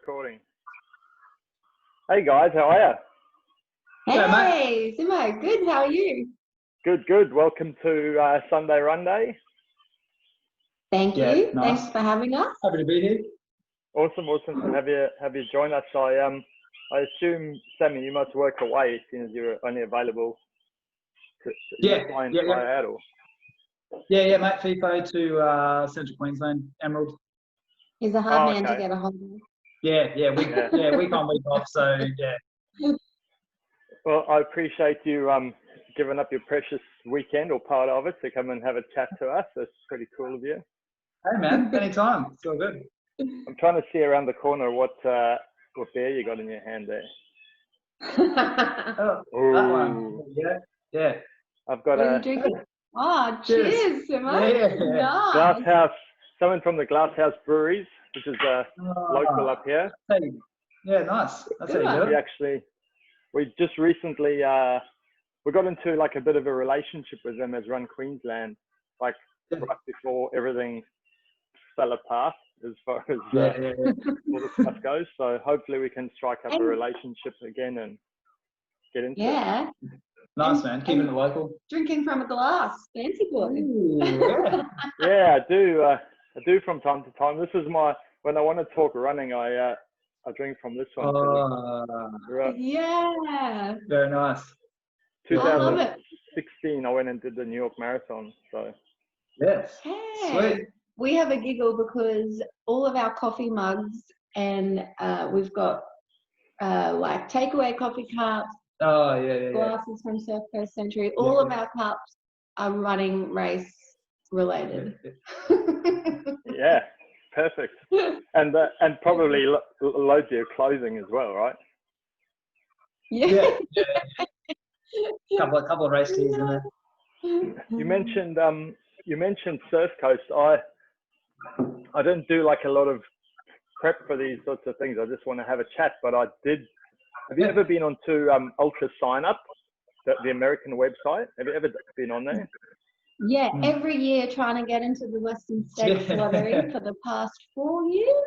Recording. Hey guys, how are you? Hey, Simo, good. How are you? Good. Welcome to Sunday Runday. Thank you. Nice. Thanks for having us. Happy to be here. Awesome to have you join us. I assume, Sammy, you must work away since you're only available to fly out, or? Yeah, mate. FIFO to Central Queensland, Emerald. He's a hard man to get a hold of. Week on, week off. So yeah. Well, I appreciate you giving up your precious weekend or part of it to come and have a chat to us. That's pretty cool of you. Hey man, anytime. It's all good. I'm trying to see around the corner what beer you got in your hand there. That one. Yeah. I've got what are you drinking? Oh, cheers, Simo. Yeah. Nice. Glasshouse. Someone from the Glasshouse Breweries, which is local up here. Hey. Yeah, nice. That's Good how you do it. We just recently we got into like a bit of a relationship with them as Run Queensland, like right before everything fell apart as far as all the stuff goes. So hopefully we can strike up a relationship again and get into it. Nice, man. Keeping it local. Drinking from a glass. Fancy boy. Ooh, Yeah, I do from time to time. This is when I want to talk running, I drink from this one. Yeah. Very nice. 2016, I went and did the New York Marathon. So yes. Hey. Sweet. We have a giggle because all of our coffee mugs and we've got like takeaway coffee cups, glasses from Surf Coast Century. All of our cups are running race related. Yeah, perfect. And probably loads of your clothing as well, right? Yeah. Couple of race tees in there. You mentioned Surf Coast. I didn't do like a lot of prep for these sorts of things. I just want to have a chat, but I did. Have you ever been onto Ultra Sign Up, the American website? Have you ever been on there? Yeah, every year trying to get into the Western States lottery for the past 4 years.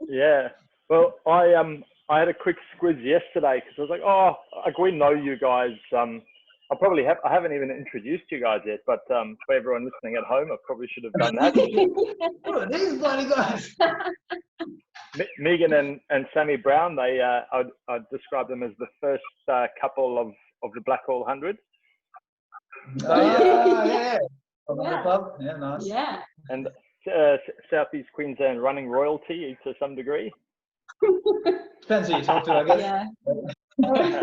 Yeah. Well, I had a quick squiz yesterday because I was like, we know you guys. I haven't even introduced you guys yet, but for everyone listening at home, I probably should have done that. These bloody guys. Meagan and Sammy Brown, I'd describe them as the first couple of the Black Hole 100. Yeah. Club. Yeah, nice. Yeah. And Southeast Queensland running royalty to some degree. Depends who you talk to, I guess. Yeah.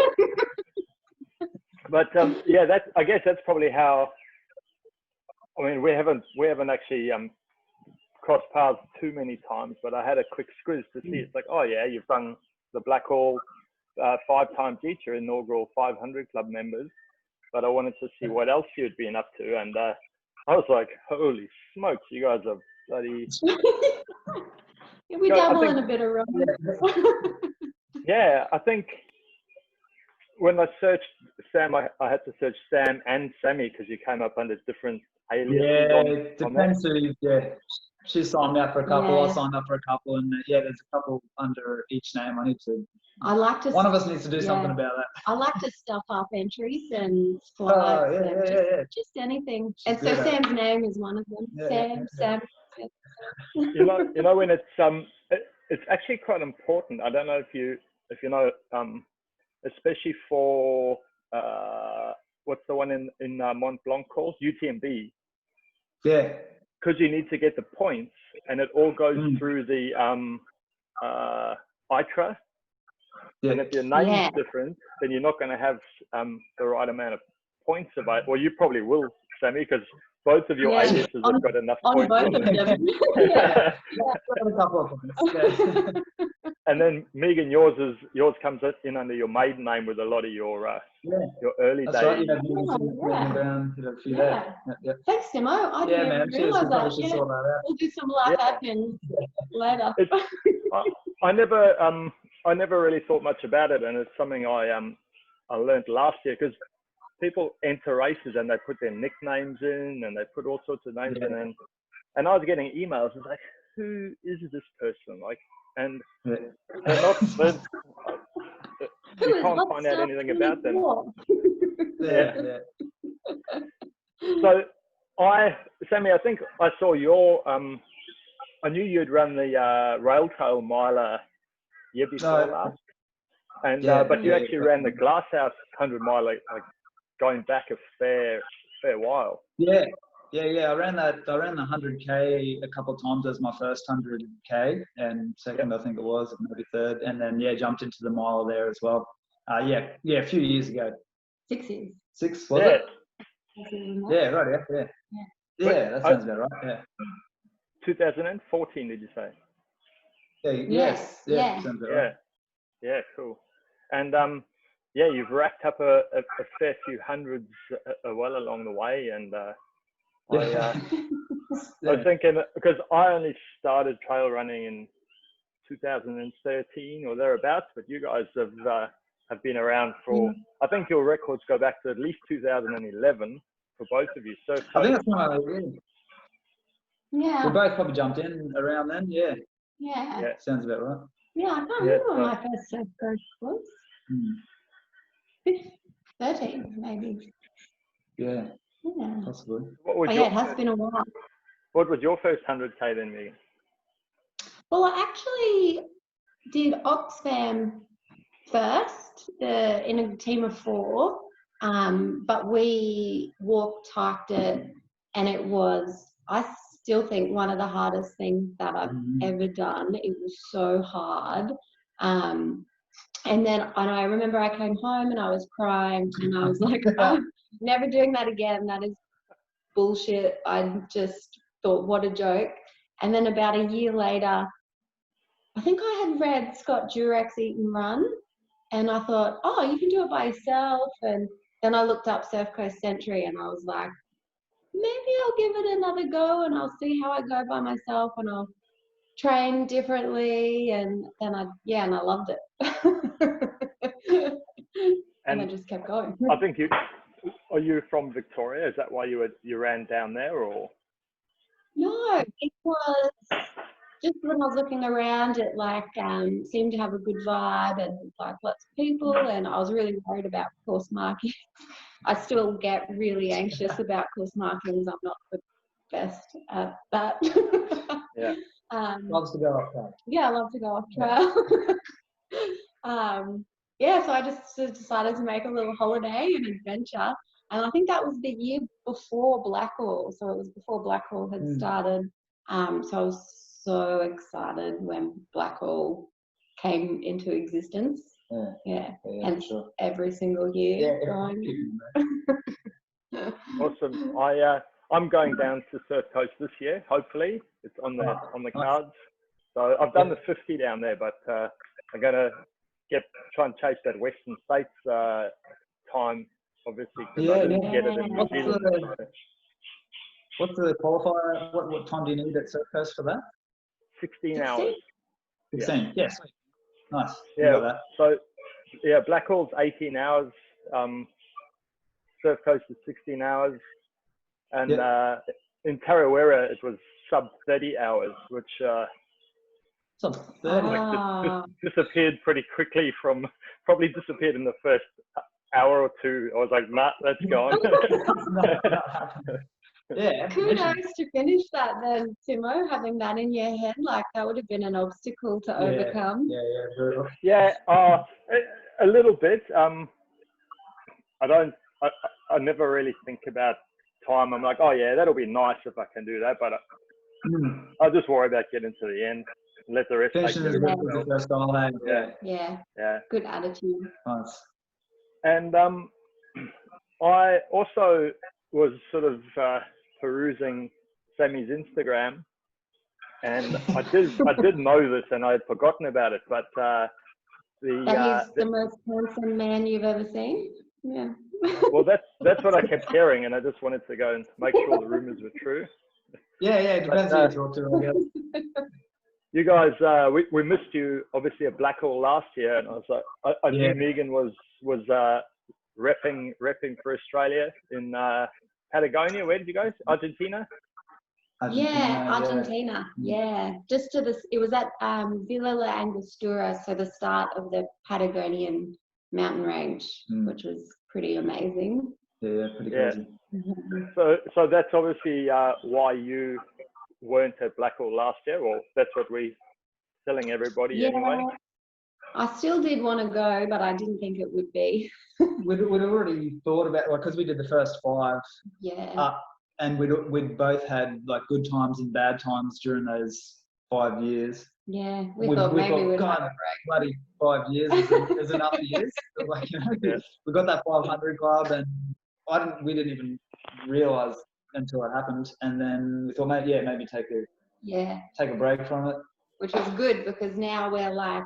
But I guess that's probably how. I mean, we haven't actually crossed paths too many times, but I had a quick squiz to see. It's like, you've done the Black Hall 5 times each, your inaugural 500 club members. But I wanted to see what else you'd been up to, and I was like, holy smokes, you guys are bloody. We dabble in a bit of running. Yeah, I think when I searched Sam, I had to search Sam and Sammy because you came up under different aliases. Yeah, it depends who. Yeah, she signed up for a couple. I signed up for a couple, and there's a couple under each name. One of us needs to do something about that. I like to stuff up entries and flights just anything. And so Sam's name is one of them. Sam. You know when it's actually quite important. I don't know if you know, especially for what's the one in Mont Blanc called UTMB. Yeah. Because you need to get the points, and it all goes through the ITRA. Yeah. And if your name's different, then you're not going to have the right amount of points about. Well, you probably will, Sammy, because both of your aliases have got enough points. On both of them. A couple of points. And then Meagan, yours comes in under your maiden name with a lot of your early days. That's right. Meagan Brown, a few there. Thanks, Simo. I didn't realise that. We'll do some live admin later. I never really thought much about it, and it's something I learned last year because people enter races and they put their nicknames in and they put all sorts of names in, and I was getting emails. It's like, who is this person? Like, and Yeah. they're not, you can't find out anything about them. Yeah. So Sammy, I think I saw your, I knew you'd run the Rail Trail miler year before last. And, but you actually ran the Glasshouse 100 mile, like going back a fair while. Yeah. I ran the 100K a couple of times as my first 100K, and second, I think it was, maybe third, and then jumped into the mile there as well. A few years ago. 6 years. 6 was it? Yeah, right. Yeah, that sounds about right. Yeah. 2014, did you say? Yes. Sounds about right. Yeah, cool. And you've racked up a fair few hundreds well along the way, and I was thinking, because I only started trail running in 2013 or thereabouts, but you guys have been around for, I think your records go back to at least 2011 for both of you. So I think that's right. Yeah. We both probably jumped in around then. Yeah. Sounds about right. Yeah, I can't remember when my first surf course was. 13, maybe. Yeah. Possibly. It has been a while. What was your first 100K then, Meagan? Well, I actually did Oxfam first in a team of 4, but we hiked it, and it was, I still think, one of the hardest things that I've ever done. It was so hard. And then I remember I came home and I was crying, and I was like, I'm never doing that again. That is bullshit. I just thought, what a joke. And then about a year later, I think I had read Scott Jurek's Eat and Run, and I thought, oh, you can do it by yourself. And then I looked up Surf Coast Century, and I was like, maybe I'll give it another go, and I'll see how I go by myself, and I'll train differently. And then I loved it. and I just kept going. I think are you from Victoria? Is that why you ran down there, or? No, it was just when I was looking around, it seemed to have a good vibe and like lots of people, and I was really worried about course marking. I still get really anxious about course markings. I'm not the best at that. Yeah. Loves to go off trail. Yeah, I love to go off trail. So I just decided to make a little holiday and adventure. And I think that was the year before Blackwall. So it was before Blackwall had started. So I was so excited when Blackwall came into existence. And sure. Every single year going. Awesome. I'm going down to Surf Coast this year. Hopefully, it's on the cards. So I've done the 50 down there, but I'm gonna try and chase that Western States time, obviously, because I didn't get it in New Zealand. What's the qualifier? What time do you need at Surf Coast for that? 16 hours. 16. Yes. Nice. Yeah. So Blackwall's 18 hours. Surf Coast is 16 hours, and in Tarawera it was sub 30 hours, which sub 30 disappeared pretty quickly. Probably disappeared in the first hour or two. I was like, nah, that's gone. Kudos to finish that then, Timo, having that in your head. Like, that would have been an obstacle to overcome. A little bit. I never really think about time. I'm like, oh yeah, that'll be nice if I can do that, but I just worry about getting to the end and let the rest take Yeah. Good attitude. Nice. And I also was sort of perusing Sammy's Instagram, and I did know this, and I had forgotten about it, but he's the most handsome man you've ever seen. Yeah. Well, that's what I kept hearing, and I just wanted to go and make sure the rumors were true. It depends who you talk to, I guess. You guys, we missed you obviously at Blackwall last year, and I was like, I knew Meagan was repping for Australia in Patagonia. Where did you go? Argentina? Argentina. Yeah, just to this. It was at Villa La Angostura, so the start of the Patagonian mountain range, which was pretty amazing. Yeah, pretty crazy. So that's obviously why you weren't at Blackall last year, or that's what we're telling everybody anyway. I still did want to go, but I didn't think it would be. We'd already thought about, because we did the first 5. Yeah. And we'd both had like good times and bad times during those 5 years. Yeah, we thought maybe we'd have a break. Bloody 5 years is enough years. Like, we got that 500 club, and we didn't even realise until it happened. And then we thought, maybe take a break from it. Which was good, because now we're like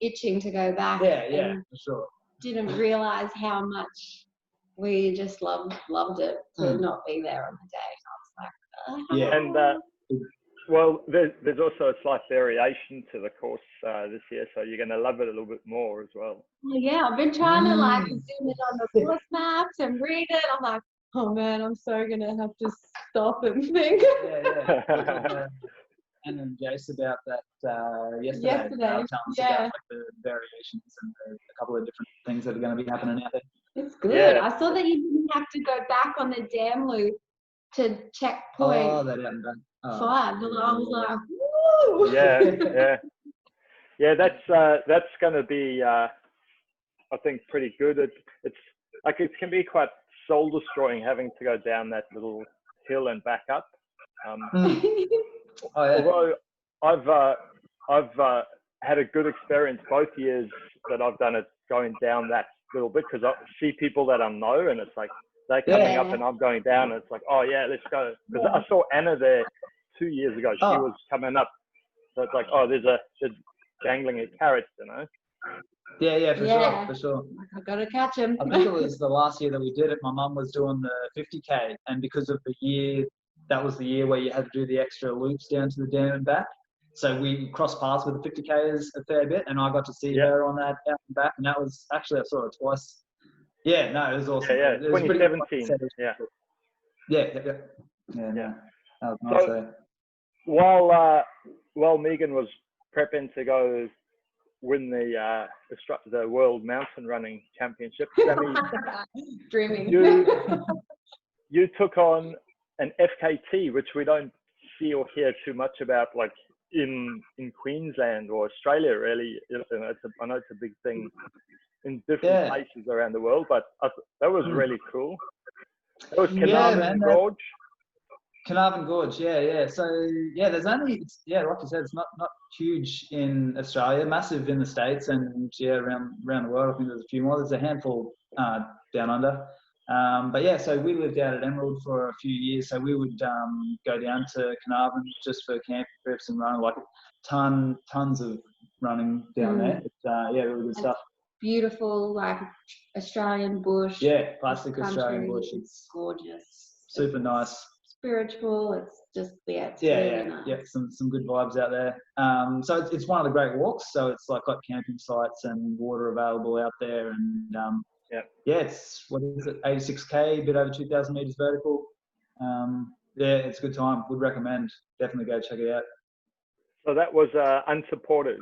itching to go back. Yeah, for sure. Didn't realise how much we just loved it to not be there on the day. I was like, and well, there's also a slight variation to the course this year, so you're going to love it a little bit more as well. Yeah, I've been trying to like zoom in on the course maps and read it. I'm like, oh man, I'm so going to have to stop and think. And then Jace about that yesterday. Telling us about like, the variations and a couple of different things that are going to be happening out there. It's good. Yeah. I saw that you didn't have to go back on the dam loop to checkpoint 5. I was like, woo! Yeah. That's going to be, I think, pretty good. It's like it can be quite soul destroying having to go down that little hill and back up. Although I've had a good experience both years that I've done it going down that little bit, because I see people that I know, and it's like they're coming up and I'm going down, and it's like, oh yeah, let's go. Because I saw Anna there 2 years ago. She was coming up, so it's like, oh, there's dangling a carrot, Yeah, for sure. I gotta catch him. I think it was the last year that we did it. My mum was doing the 50k, and because of the year, that was the year where you had to do the extra loops down to the dam and back. So we crossed paths with the 50kers a fair bit, and I got to see her on that out and back, and that was actually, I saw it twice. Yeah, no, it was awesome. Yeah, it was 2017. Yeah. That was nice. So, while Meagan was prepping to go win the World Mountain Running Championship, Sammy, dreaming. You took on an FKT, which we don't see or hear too much about, like in Queensland or Australia, really. I know it's a big thing in different places around the world, but that was really cool. That was Carnarvon Gorge. Carnarvon Gorge, yeah. So there's only like you said, it's not huge in Australia, massive in the States, and around the world. I think there's a few more. There's a handful down under. So we lived out at Emerald for a few years, so we would go down to Carnarvon just for camping trips and running, like tons of running down there. It's really good stuff. Beautiful, like Australian bush. Yeah, classic Australian bush. It's gorgeous. Super nice. Spiritual. It's just it's really nice. Yeah, some good vibes out there. So it's one of the great walks. So it's like got camping sites and water available out there, and it's 86k, a bit over 2,000 meters vertical. It's a good time. Would recommend. Definitely go check it out. So that was unsupported.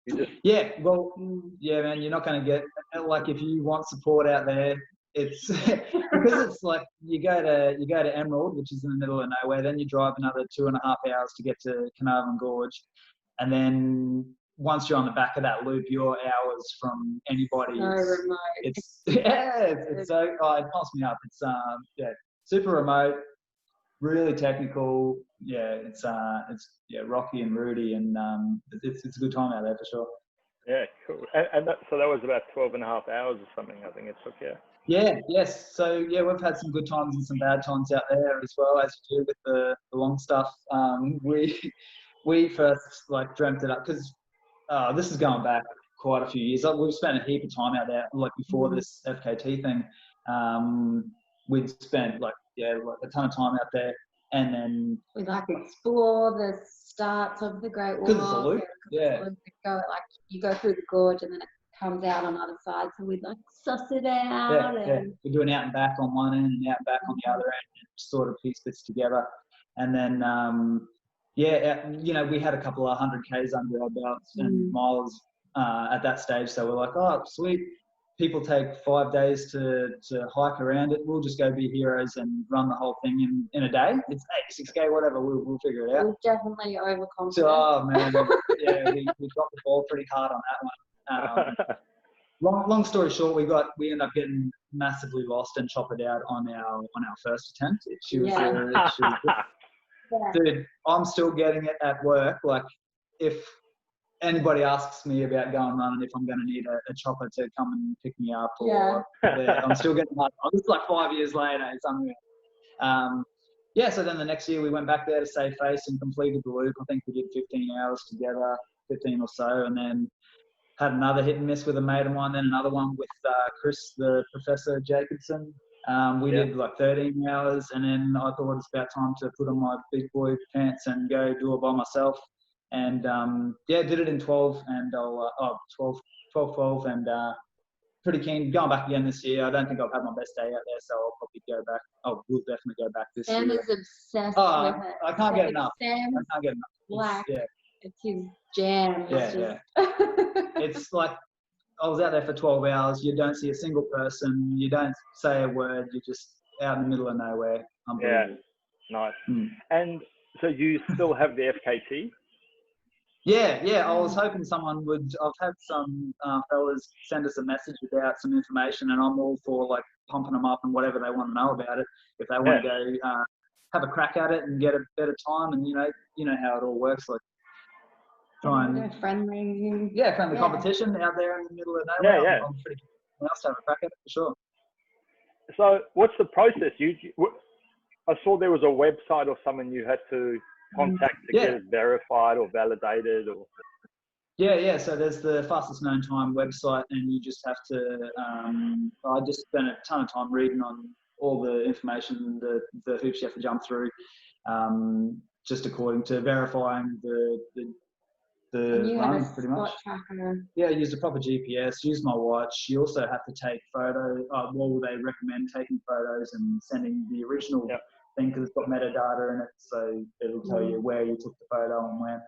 Man, you're not going to get, like, if you want support out there, it's because it's like you go to Emerald, which is in the middle of nowhere, then you drive another 2.5 hours to get to Carnarvon Gorge, and then once you're on the back of that loop, you're hours from anybody. So remote. It's so it pulls me up. It's super remote, really technical. It's rocky and rooty, and it's a good time out there for sure. Yeah, cool. And so that was about 12.5 hours or something, I think it took. Yes. So we've had some good times and some bad times out there as well, as you do with the long stuff. We first dreamt it up because this is going back quite a few years. We've spent a heap of time out there, like before this FKT thing. We'd spent a ton of time out there, and then we'd explore the starts of the Great Walk. Because it's a loop, you go through the gorge and then it comes out on the other side, so we'd suss it out. We're doing out and back on one end and out and back on the other end, and sort of piece bits together. And then, we had a couple of 100Ks under our belts and miles at that stage. So we're like, oh, sweet. People take 5 days to hike around it. We'll just go be heroes and run the whole thing in a day. It's 86K, whatever. We'll figure it out. We're definitely overconfident. So, oh man, yeah, we dropped the ball pretty hard on that one. Long story short, we ended up getting massively lost and choppered out on our first attempt. Dude, I'm still getting it at work. Like, if anybody asks me about going running, if I'm going to need a chopper to come and pick me up, or I'm still getting that. I'm just like 5 years later. It's unreal. So then the next year we went back there to save face and completed the loop. I think we did 15 hours together, 15 or so, and then had another hit and miss with a mate of mine, then another one with Chris, the Professor Jacobson. We did like 13 hours, and then I thought it's about time to put on my big boy pants and go do it by myself. And did it in 12 and 12, and pretty keen going back again this year. I don't think I've had my best day out there, so I'll probably go back. We'll definitely go back this year. Sam is obsessed with it. I can't get enough. I can't get enough. Black. It's his jam. It's like, I was out there for 12 hours. You don't see a single person. You don't say a word. You're just out in the middle of nowhere. Yeah, nice. And so you still have the FKT? Yeah. I was hoping someone would. I've had some fellas send us a message about some information, and I'm all for like pumping them up and whatever they want to know about it. If they want to go have a crack at it and get a better time, and you know how it all works. Like, friendly competition out there in the middle of nowhere. I'm pretty nice to have a crack at it for sure. So what's the process? I saw there was a website or someone you had to contact to get it verified or validated, or so there's the fastest known time website, and you just have to I just spent a ton of time reading on all the information, the hoops you have to jump through, just according to verifying the run, pretty much. Tracker. Yeah, use a proper GPS, use my watch. You also have to take photos. They recommend taking photos and sending the original thing, because it's got metadata in it, so it'll tell you where you took the photo and when.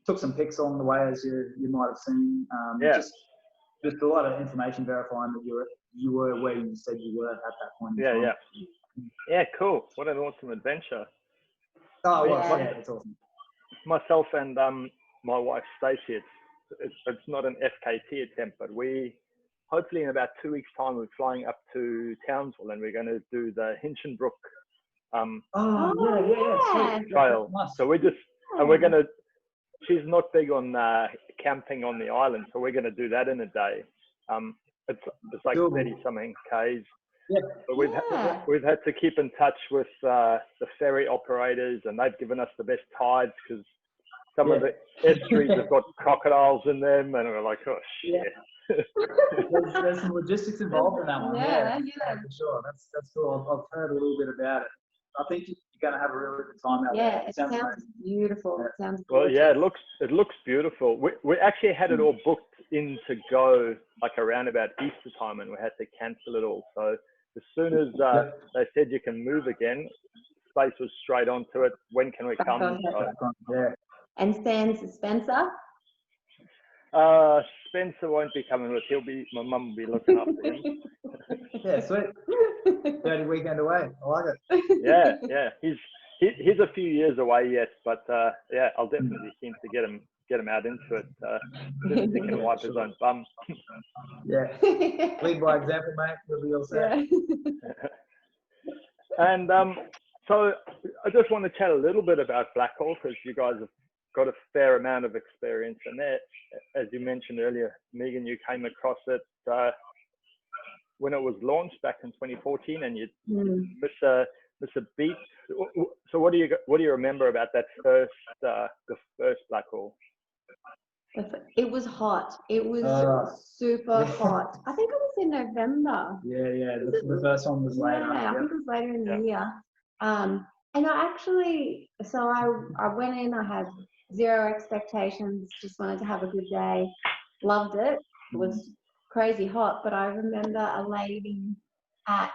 Took some pics on the way, as you might have seen. Just a lot of information verifying that you were where you said you were at that point. Yeah, cool. What an awesome adventure. Oh, well, it's awesome. Myself and my wife Stacey, it's not an FKT attempt, but we hopefully in about 2 weeks' time we're flying up to Townsville, and we're going to do the Hinchinbrook trail. Nice. So we're just and we're going to. She's not big on camping on the island, so we're going to do that in a day. It's like 30 something Ks. Yeah. But we've had to keep in touch with the ferry operators, and they've given us the best tides, because some of the estuaries have got crocodiles in them, and we're like, oh shit. There's some logistics involved in that one. Yeah, for sure. That's cool. I've heard a little bit about it. I think you're going to have a really good time out there. Yeah, it sounds beautiful. It sounds well, gorgeous. it looks beautiful. We actually had it all booked in to go like around about Easter time, and we had to cancel it all. So as soon as they said you can move again, Space was straight onto it. When can we come? And Spencer? Spencer won't be coming with. My mum will be looking after him. Yeah, sweet. 30 weekend away. I like it. Yeah. He's a few years away yet, but I'll definitely be keen to get him out into it. So he can wipe his own bum. Yeah. Lead by example, mate. We'll be all set. And so I just want to chat a little bit about Blackhole, because you guys have got a fair amount of experience in there. As you mentioned earlier, Meagan, you came across it when it was launched back in 2014, and you missed a beat. So what do you remember about that the first Blackhole? It was hot. It was super hot. I think it was in November. Yeah. The first one was later. Yeah, I think it was later in the year. And I actually, so I went in, I had zero expectations, just wanted to have a good day, loved it. It was crazy hot, but I remember a lady at,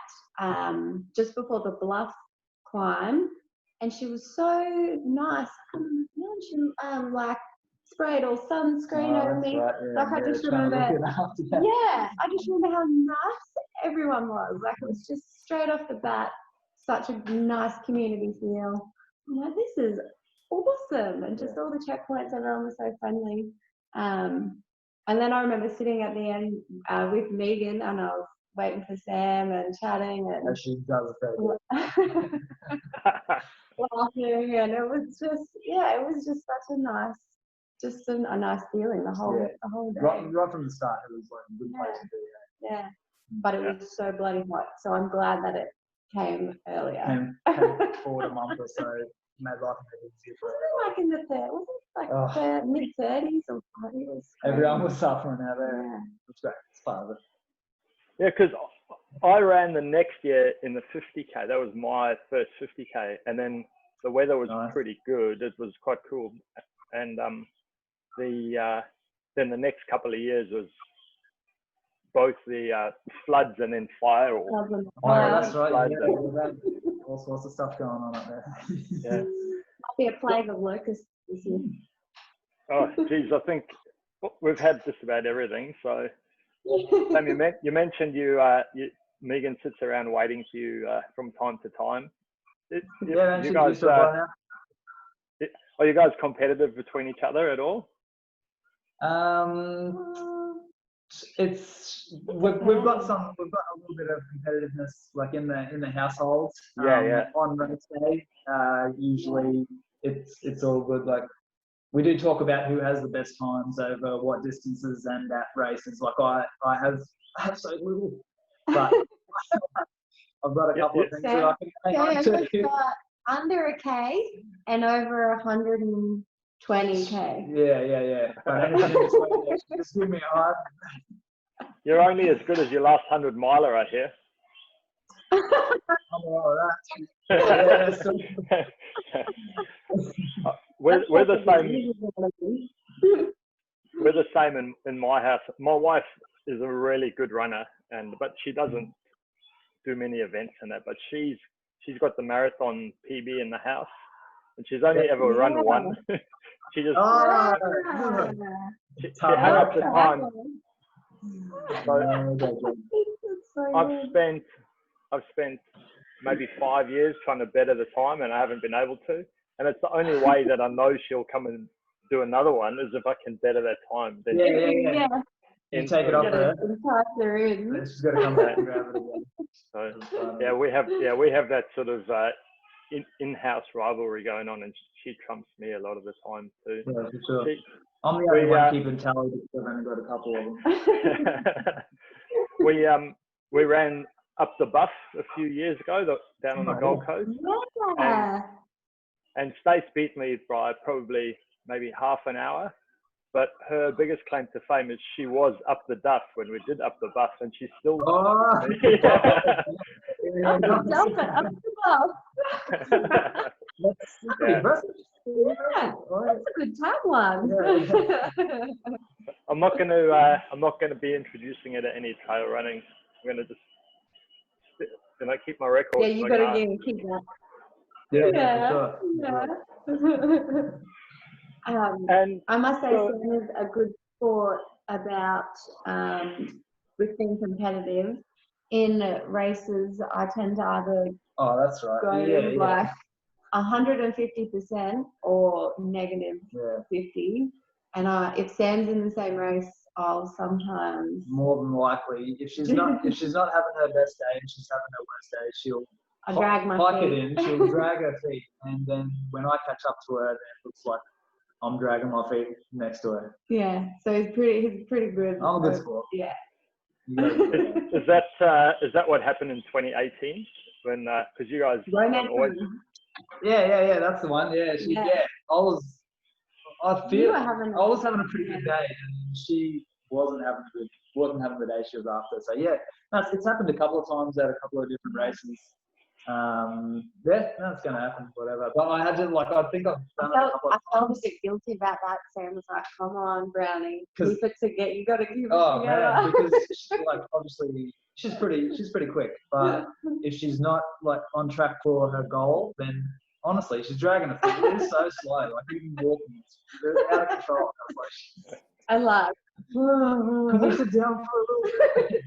just before the bluff climb, and she was so nice. She like sprayed all sunscreen over me. Right, yeah, Like I just remember, I just remember how nice everyone was. Like it was just straight off the bat, such a nice community feel. I'm like, this is awesome, and just all the checkpoints, everyone was so friendly. And then I remember sitting at the end with Meagan, and I was waiting for Sam and chatting and as she does laughing, and it was just such a nice feeling the whole day. Right from the start, it was like a good place to be. Yeah, but it was so bloody hot, so I'm glad that it came earlier. Came forward a month or so, made life a bit easier for everyone. Like in the mid-30s or 40s. Everyone was suffering out there. Yeah. It's great. It's part of it. Yeah, because I ran the next year in the 50K. That was my first 50K. And then the weather was pretty good. It was quite cool. And then the next couple of years was both the floods and then fire. That's right. Yeah, all sorts of stuff going on up there. Yeah. Might be a plague of locusts this year. Oh, geez, I think we've had just about everything. So, Sam, you mentioned Meagan sits around waiting for you from time to time. You guys, are you guys competitive between each other at all? We've got a little bit of competitiveness like in the household. On race day, usually it's all good. Like we do talk about who has the best times over what distances and at races. Like I have so little, but I've got a couple of things that I can hang on to. Under a K and over 120K. Yeah. But anything just give me a hard. You're only as good as your last 100 miler right here. I'm all right. We're the same. We're the same in my house. My wife is a really good runner, but she doesn't do many events and that. But she's got the marathon PB in the house, and she's only ever run one. She just she hung up the time. So I've spent maybe 5 years trying to better the time, and I haven't been able to. And it's the only way that I know she'll come and do another one is if I can better that time. Then You take it off there. She's got to come back and grab it again. So we have that sort of in-house rivalry going on, and she trumps me a lot of the time too. Yeah, for sure. I'm the only one keeping tally because I've only got a couple of them. We ran up the Buff a few years ago down on the Gold Coast. Yeah. And Stace beat me by probably maybe half an hour. But her biggest claim to fame is she was up the Duff when we did up the Buff, and she's still. Up the Buff. That's pretty impressive. Yeah, that's a good tagline. I'm not going to be introducing it at any trail running. I'm going to just keep my record. Yeah, you got to keep that. Yeah. And I must say, Sam is a good sport about with being competitive. In races, I tend to either go like 150% or negative 50. And if Sam's in the same race, I'll sometimes more than likely, if she's not having her best day and she's having her worst day, she'll drag my feet. It in. She'll drag her feet, and then when I catch up to her, then it looks like I'm dragging my feet next to her. Yeah, so he's pretty good. I'm a good sport. Yeah. Is that what happened in 2018 when because you guys always... Yeah, that's the one. Yeah, I was having a pretty good day, and she wasn't having the day she was after. So yeah, it's happened a couple of times at a couple of different races. That's gonna happen, whatever. But I had to I think I've done it a couple of times. I felt a bit guilty about that. Sam was like, "Come on, Brownie, keep it together. You got to keep it together." Man, because obviously she's pretty quick, but if she's not on track for her goal, then Honestly, she's dragging a thing. It is so slow. Like even walking, it's out of control. I love. Can we sit down for a little bit?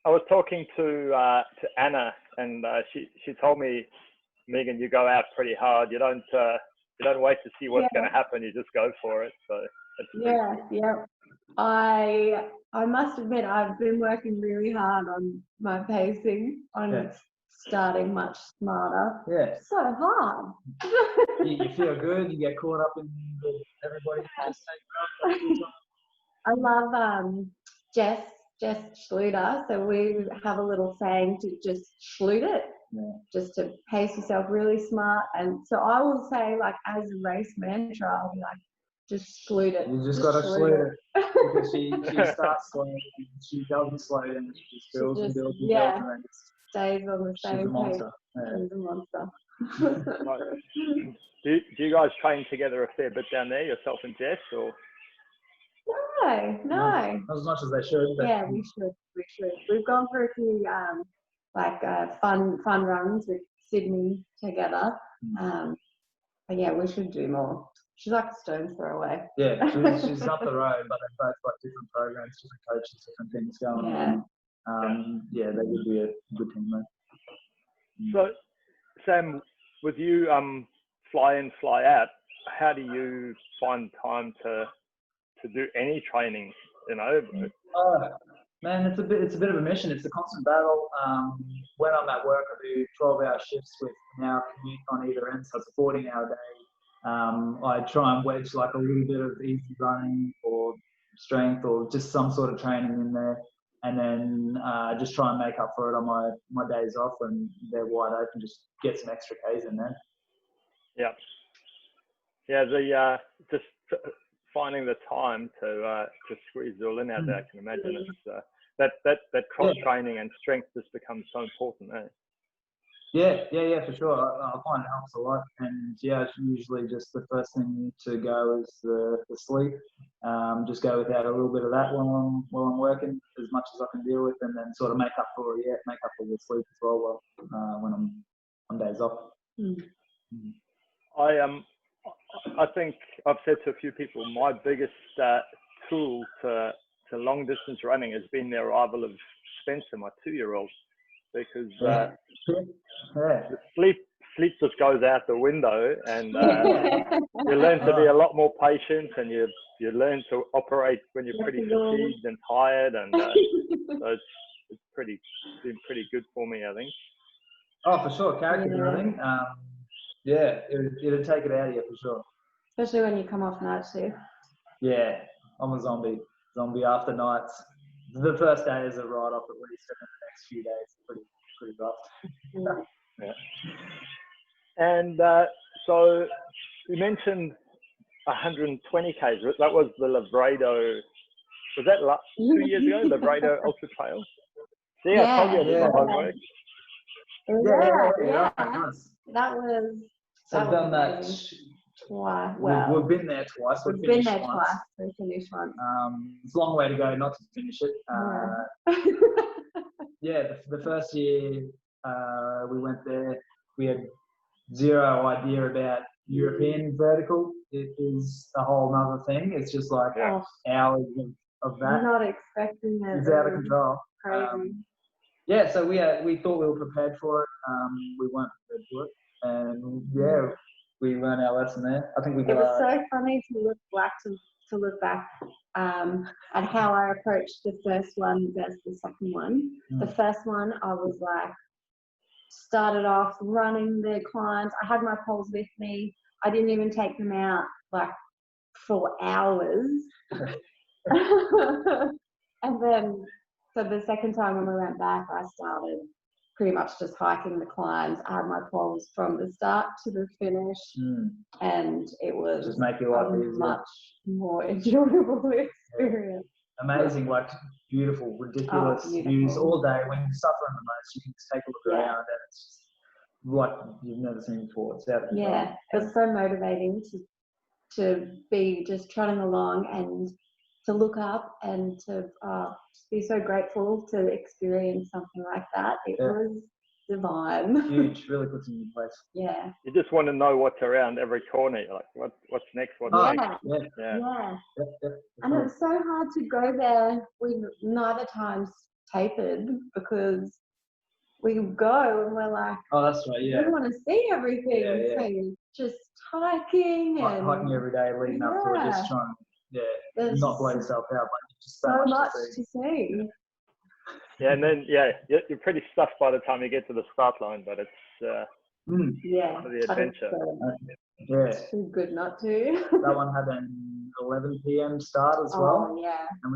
I was talking to Anna, and she told me, Meagan, you go out pretty hard. You don't wait to see what's going to happen. You just go for it. So yeah. I must admit, I've been working really hard on my pacing, on starting much smarter. Yeah. So hard. You feel good. You get caught up in everybody. Just I love Jess Schluter. So we have a little saying to just schloot it, just to pace yourself really smart. And so I will say, like, as a race mantra, I'll be like, just schloot it. You just got to schloot it. Because she starts slow, she doesn't slow down, she just builds and builds and builds, and then stays on the same she's a monster. She's a monster. Do you guys train together a fair bit down there, yourself and Jess, or? No. Not as much as they should. But yeah, we should. We've gone for a few fun runs with Sydney together. But yeah, we should do more. She's like a stone's throw away. Yeah, she's up the road, but they've both got different programs, different coaches, different things going on. Yeah, they would be a good team, mate. So, Sam, with you fly in, fly out, how do you find time to do any training? You know. Man, it's a bit of a mission. It's a constant battle. When I'm at work, I do 12-hour shifts with an hour commute on either end, so it's a 14-hour day. I try and wedge like a little bit of easy running or strength or just some sort of training in there, and then just try and make up for it on my days off when they're wide open. Just get some extra Ks in there. Yeah. The just finding the time to squeeze it all in out there. I can imagine it's that cross training and strength just becomes so important, eh? Yeah, for sure. I find it helps a lot, and it's usually just the first thing to go is the sleep. Just go without a little bit of that while I'm working, as much as I can deal with, and then sort of make up for the sleep as well when I'm on days off. I think I've said to a few people, my biggest tool to long distance running has been the arrival of Spencer, my 2-year-old, because the sleep just goes out the window, and you learn to be a lot more patient, and you learn to operate when you're pretty fatigued and tired, and so it's been pretty good for me, I think. Oh, for sure, character building. It'll take it out of you for sure. Especially when you come off night shift. Yeah, I'm a zombie after nights. The first day is a write-off at least, and then the next few days are pretty rough. And so you mentioned 120 Ks. That was the Labrado. Was that 2 years ago? Labrado Ultra Trail. See, I told you I did my homework. Yeah. That was. I've done that twice. Well, we've been there twice. We've been there twice. We finished once. It's a long way to go not to finish it. The first year we went there, we had zero idea about European vertical. It is a whole nother thing. It's just like hours of that. I'm not expecting it. It's out of control. Crazy. So we thought we were prepared for it. We weren't prepared for it. And we learned our lesson there. I think we got. It was so funny to look back at how I approached the first one versus the second one. The first one, I was like, started off running the climbs. I had my poles with me. I didn't even take them out like for hours. And then, so the second time when we went back, I started pretty much just hiking the climbs. I had my poles from the start to the finish, and it was just make your life easier. Much more enjoyable experience. Amazing, like beautiful, ridiculous views all day. When you're suffering the most, you can just take a look around, and it's just like you've never seen before. It's out of control. Yeah, it was so motivating to be just trotting along and to look up and to be so grateful to experience something like that. It was divine. Huge, really puts you in place. Yeah. You just want to know what's around every corner. You're like, what's next? What's next? Yeah. And it was so hard to go there with neither times tapered because we go and we're like, oh, that's right, yeah. we want to see everything. Yeah. So just hiking and hiking every day leading up to it, just trying not blow yourself out, but just so much to see. Yeah, and then you're pretty stuffed by the time you get to the start line, but it's part of the adventure. It's too good not to. That one had an 11 p.m. start as well. Oh yeah. And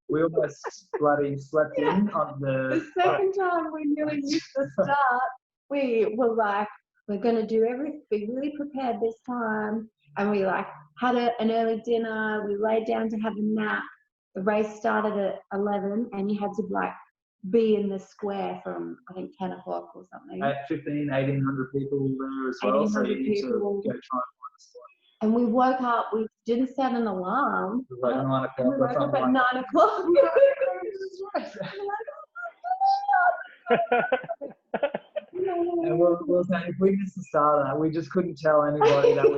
we almost bloody slept in on the second time we nearly missed the start. We were like, we're gonna do everything, be really prepared this time, and we like had an early dinner. We laid down to have a nap. The race started at 11, and you had to like be in the square from I think 10 o'clock or something. 1,800 people there as well. So you need to go try and find a spot. And we woke up. We didn't set an alarm. It was like 9 o'clock. We woke up at 9 o'clock. And we'll say if we missed the start of that, we just couldn't tell anybody that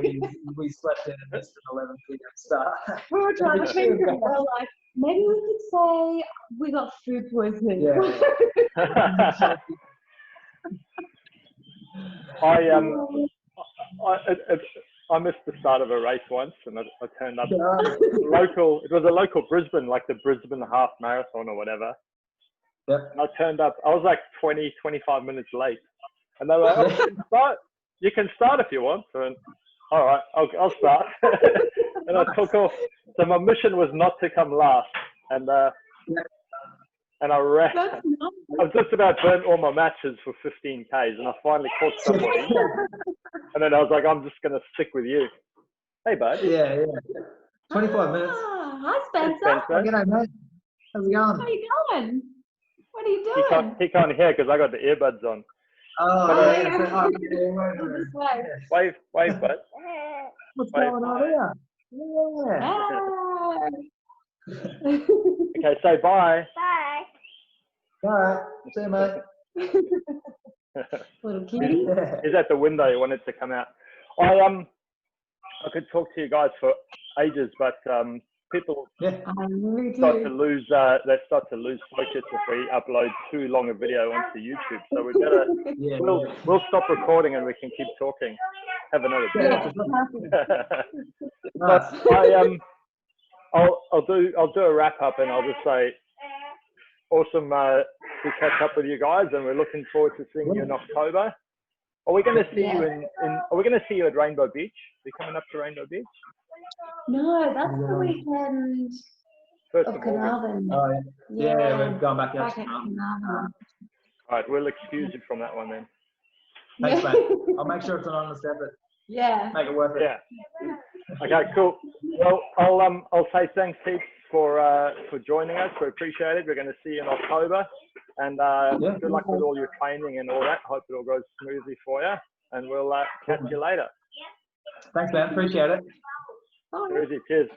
we slept in and missed an 11 p.m. start. We were trying to think of it. We're like, maybe we could say we got food poisoning. Yeah. I missed the start of a race once, and I turned up. It was a local Brisbane, like the Brisbane Half Marathon or whatever. Yep. And I turned up. I was like 20, 25 minutes late, and they were like, you can start if you want. So I went, all right, I'll start. And I took off. So my mission was not to come last, and I ran. I've just about burnt all my matches for 15 Ks, and I finally caught somebody. And then I was like, I'm just going to stick with you. Hey, bud. Yeah. 25 minutes. Hi, Spencer. G'day, mate. How's it going? How are you going? What are you doing? He can't hear because I got the earbuds on. Wave, bud. What's going on here? Yeah. Okay, say bye. Bye. All right. See you, mate. Little kitty. He's at the window. He wanted to come out. I could talk to you guys for ages, but people start to lose. They start to lose focus if we upload too long a video onto YouTube. So we better. We'll stop recording and we can keep talking. Have another beer. But I'll do a wrap up, and I'll just say, awesome to catch up with you guys, and we're looking forward to seeing you in October. Are we going to see you Are we going to see you at Rainbow Beach? Are you coming up to Rainbow Beach? No, that's the weekend of Carnarvon. Oh, yeah, we're going back out to Carnarvon. All right, we'll excuse you from that one then. Thanks, mate. I'll make sure it's on the step. Yeah. Make it worth it. Yeah. Okay, cool. Well, I'll say thanks heaps for joining us. We appreciate it. We're going to see you in October, and good luck with all your training and all that. Hope it all goes smoothly for you, and we'll catch you later. Thanks, man. Appreciate it. Oh, Cheers.